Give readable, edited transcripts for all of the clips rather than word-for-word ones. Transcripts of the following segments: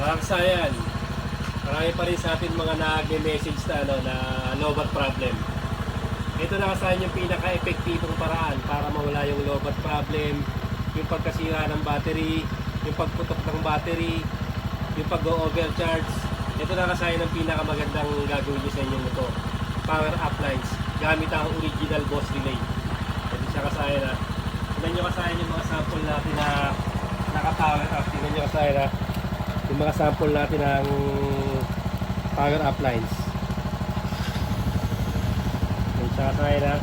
Mga kasayan, marami pa rin sa atin mga nag-message na lowbat problem. Ito na kasayan yung pinaka-epektibong paraan para mawala yung lowbat problem, yung pagkasira ng battery, yung pagputok ng battery, yung pag-overcharge. Ito na kasayan ang pinakamagandang gagawin nyo sa inyong motor. Power up lines gamit ang original Boss Relay. Ito siya kasayan na. Tignan nyo kasayan yung mga sample natin na naka-power up. Tignan nyo kasayan na yung mga sample natin ng power up lines. Ito siya kasayan na.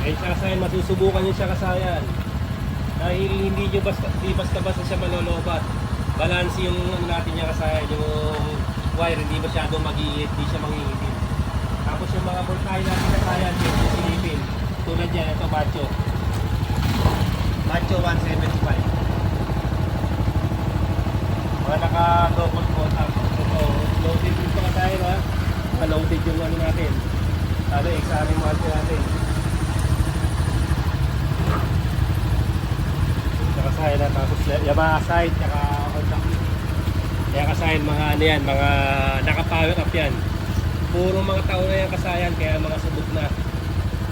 Ayun siya kasayan, masusubukan nyo siya kasayan. Dahil hindi nyo basta siya malolobat. Balance yung ano natin niya kasayan, yung wire hindi masyadong mag-iit, hindi siya mangingitim. Tapos yung mga bolt tayo natin kasayan, yung silipin. Tulad yan, ito Macho. Macho 175. Mga naka-double contact. Ito, loaded dito kasayan ha. Loaded yung ano natin. Sabi, examine mo natin. Kasayan na, tapos Yamaha side, tsaka Honda. Kaya kasayan, mga ano yan, mga naka-power up yan. Puro mga taon na yan kasayan, kaya mga subok na.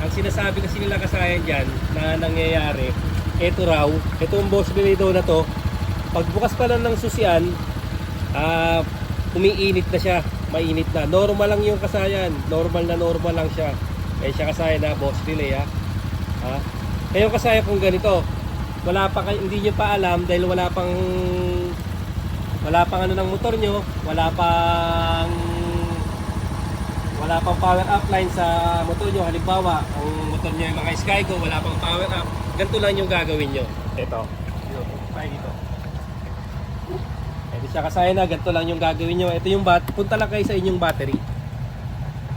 Ang sinasabi kasi nila kasayan dyan, na nangyayari, eto raw, etong Boss Relay daw na to, pagbukas pa lang ng susian, umiinit na siya, mainit na. Normal lang yung kasayan, normal lang siya. Kaya siya kasayan na, Boss Relay ha. Ngayon kasayan kung ganito, wala pa kayo, hindi nyo pa alam dahil wala pang ano ng motor nyo, wala pang power up line sa motor nyo. Halimbawa, ang motor nyo yung mga Skygo, wala pang power up, ganito lang yung gagawin nyo. Ito, dito. Ito siya kasayan na, ganito lang yung gagawin nyo. Ito yung punta lang kayo sa inyong battery.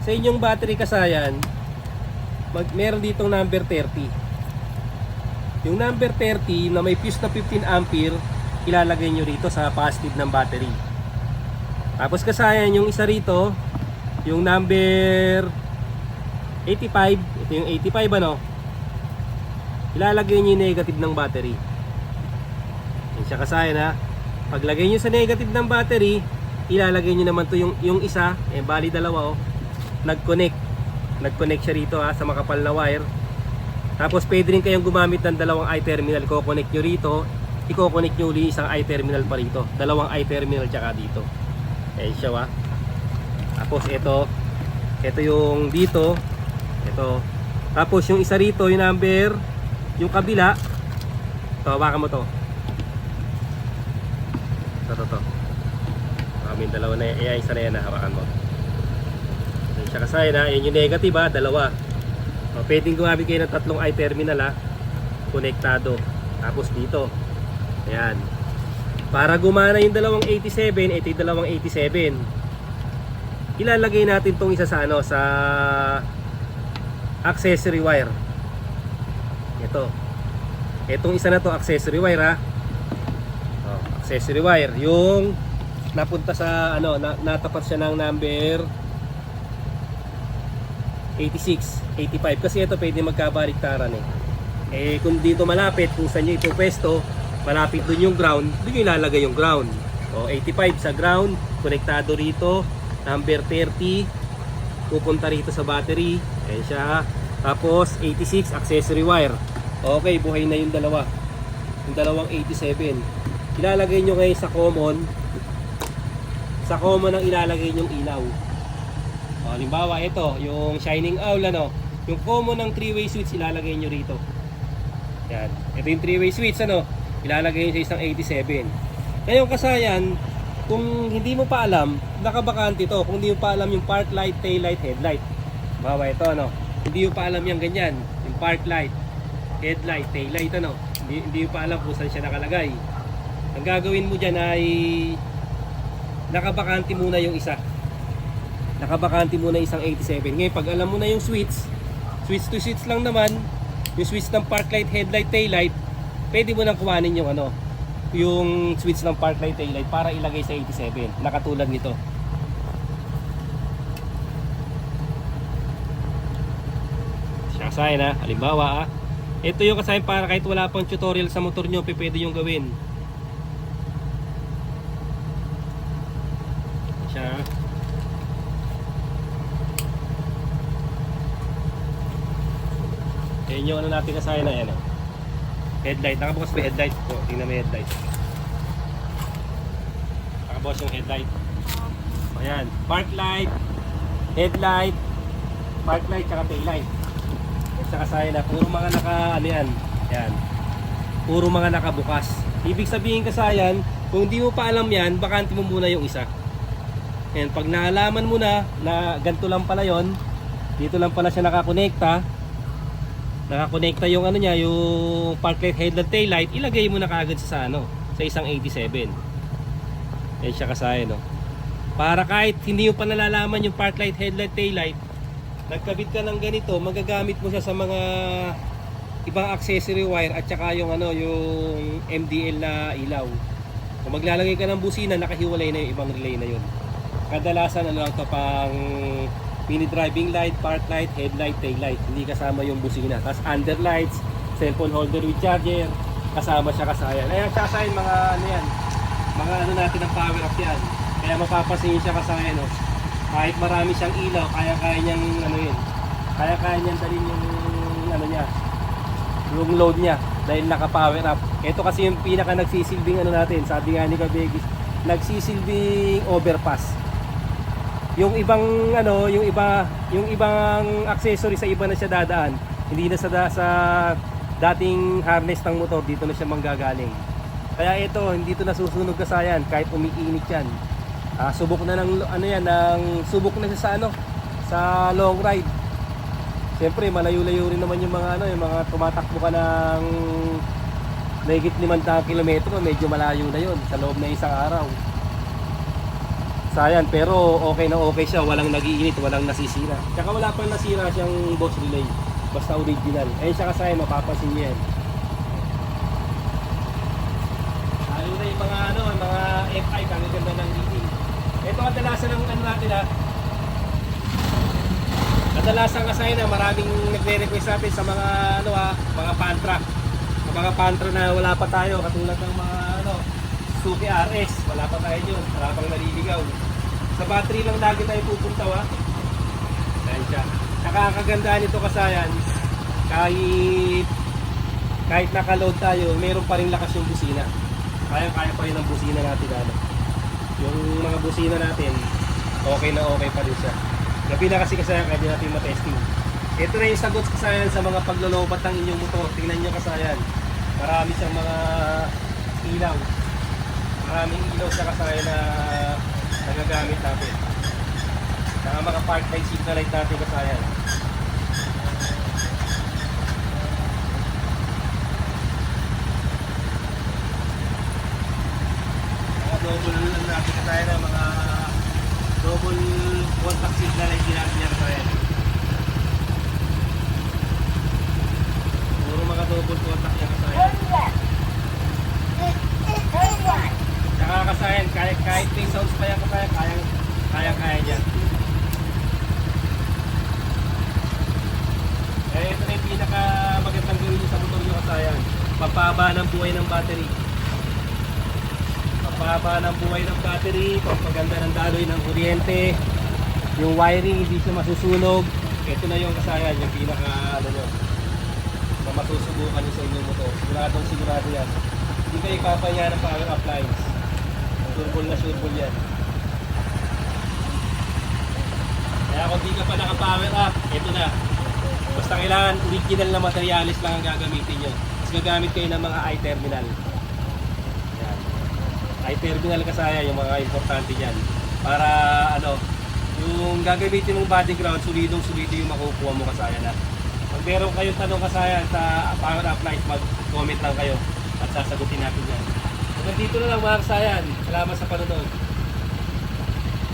Sa inyong battery kasayan, meron ditong number 30. Yung number 30 na may fuse na 15 ampere, ilalagay nyo rito sa positive ng battery. Tapos kasayan, yung isa rito, yung number 85, ito yung 85 ano, ilalagay nyo yung negative ng battery. Yan siya kasayan ha. Paglagay nyo sa negative ng battery, ilalagay nyo naman to yung isa, bali dalawa nag-connect siya rito ha, sa makapal na wire. Tapos pwede rin kayong gumamit ng dalawang i-terminal. I-connect nyo rito, i-connect nyo ulit isang i-terminal pa rito. Dalawang i-terminal tsaka dito. Ayan siya ha. Tapos ito yung dito. Ito. Tapos yung isa rito, yung number, yung kabila. Ito, hawakan mo to. Ito. Maraming dalawa na yan. Ayan, isa na yan ha. Hawakan mo. Ayan siya kasayan ha. Ayan yung negative ha. Dalawa. Pwedeng gumamit kayo ng tatlong i-terminal ha, konektado. Tapos dito, ayan, para gumana yung dalawang 87, ito yung dalawang 87, ilalagay natin tong isa sa sa accessory wire. Itong isa na to accessory wire ha. Accessory wire, yung napunta sa natapat siya ng number 86, 85 kasi ito pwede magkabaliktaran kung dito malapit, kung saan nyo ipopwesto, malapit dun yung ground, dun nyo ilalagay yung ground. 85 sa ground, konektado rito, number 30 pupunta rito sa battery, ayan siya. Tapos 86 accessory wire. Okay, buhay na yung dalawang 87. Ilalagay nyo ngayon sa common ang ilalagay nyong ilaw. Halimbawa ito, yung shining owl yung common ng 3-way switch ilalagay nyo rito. Yan. Ito yung 3-way switch ilalagay nyo sa isang 87. Ngayon kasayan, kung hindi mo pa alam, nakabakante to. Kung hindi mo pa alam yung park light, tail light, headlight. Halimbawa ito hindi mo pa alam yung ganyan, yung park light, headlight, tail light hindi mo pa alam kung saan siya nakalagay. Ang gagawin mo dyan ay nakabakante muna yung isa. Nakabakante muna isang 87. Ngayon pag alam mo na yung switch to switch lang naman, yung switch ng park light, headlight, tail light, pwede mo nang kuhanin yung switch ng park light, tail light para ilagay sa 87 na katulad nito. Kasayan ha, halimbawa ito yung kasayan para kahit wala pang tutorial sa motor nyo, pwede yung gawin. Siya. Ayan yung ano natin kasayan na yan. Headlight, nakabukas ba headlight? O, tingnan mo yung headlight. Nakabukas yung headlight. Ayan, park light, headlight, park light, tsaka tail light. Sa kasayan na, puro mga ano yan. Yan. Puro mga nakabukas. Ibig sabihin kasayan, kung hindi mo pa alam yan, bakante mo muna yung isa. Ayan, pag naalaman mo na ganito lang pala yon, dito lang pala siya nakakonekta. Nakakonekta yung ano niya, yung park light, headlight, tail light, ilagay mo na kaagad sa isang 87. Yan siya kasayan, no. Para kahit hindi mo pa nalalaman yung park light, headlight, tail light, nagkabit ka ng ganito, magagamit mo siya sa mga ibang accessory wire at saka yung yung MDL na ilaw. Kung maglalagay ka ng busina, nakahiwalay na yung ibang relay na yun. Kadalasan lang to pang mini driving light, park light, headlight, tail light. Hindi kasama yung busina. Tapos underlights, cellphone holder with charger, kasama siya kasayan. Ayan, kasayan mga yan. Mga natin ng power up yan. Kaya mapapasin siya kasayan, no. Kahit marami siyang ilaw, kaya niyang kaya niyang dalhin yung niya, yung load niya dahil naka-power up. Ito kasi yung pinaka nagsisilbing natin, sabi nga ni Kabegis, nagsisilbing overpass. Yung ibang yung ibang accessory sa iba na siya dadaan, hindi na sa dating harness ng motor, dito na siya manggagaling. Kaya ito, hindi ito nasusunog kasayan kahit umiinit yan. Subok na ng subok na siya sa long ride. Siyempre malayo-layo rin naman yung mga tumatakbo ka ng mahigit 500 kilometro, medyo malayo na yun sa loob ng isang araw. Sayan, pero okay na okay siya, walang nagiinit, walang nasisira. Tsaka wala pang nasira siyang boss relay, basta original. Siya kasayan, mapapansin niyo yan. Lalo na yung mga FI, kagaganda ng reading. Ito kadalasan ng natin kadalasan kasayan na maraming nagre-request natin sa mga mga pantra. Mga pantra na wala pa tayo, katulad ng mga Suzuki RS, wala pa tayo yun, wala pang naliligaw. Sa battery lang lagi tayo pupunta Ayan siya. Saka ang kagandahan nito kasayan, kahit naka-load tayo, meron pa rin lakas yung busina. Kaya pa rin ang busina natin yung mga busina natin, okay na okay pa rin siya. Gabi na kasi kasayan, kaya di natin matesting. Ito na yung sagot kasayan sa mga paglolobat ng inyong motor. Tingnan nyo kasayan, marami siyang mga ilaw. Maraming ilaw sa kasayan na nagagamit natin. Saka mga park light, signal light natin kasayan. Mga double natin kasayan na mga double contact signal light din natin yan kasayan. Puro mga double contact yan kasayan. Saka kasayan, kahit may sounds pa yan kasayan, kaya niya. Ito na yung pinaka magandang gawin nyo sa motor nyo kasayan. Pagpaba ng buhay ng battery. Pagpaba ng buhay ng battery, pagpaganda ng daloy ng kuryente, yung wiring hindi siya masusunog. Ito na yung kasayan, yung pinaka na masusubukan nyo sa inyong motor. Sigurado yan. Hindi kayo kapanya ng power appliance. Sureball yan. Kaya kung di ka pa naka-power up, ito na. Basta kailangan original na materialis lang ang gagamitin nyo. Tapos gagamit kayo ng mga i-terminal. Yan. I-terminal kasaya yung mga importante dyan. Para yung gagamitin mong body ground, solidong yung makukuha mo kasaya na. Pag meron kayong tanong kasaya sa power appliance, mag-comment lang kayo at sasagutin natin yan. Hanggang dito na lang mga kasayan. Salamat sa panonood.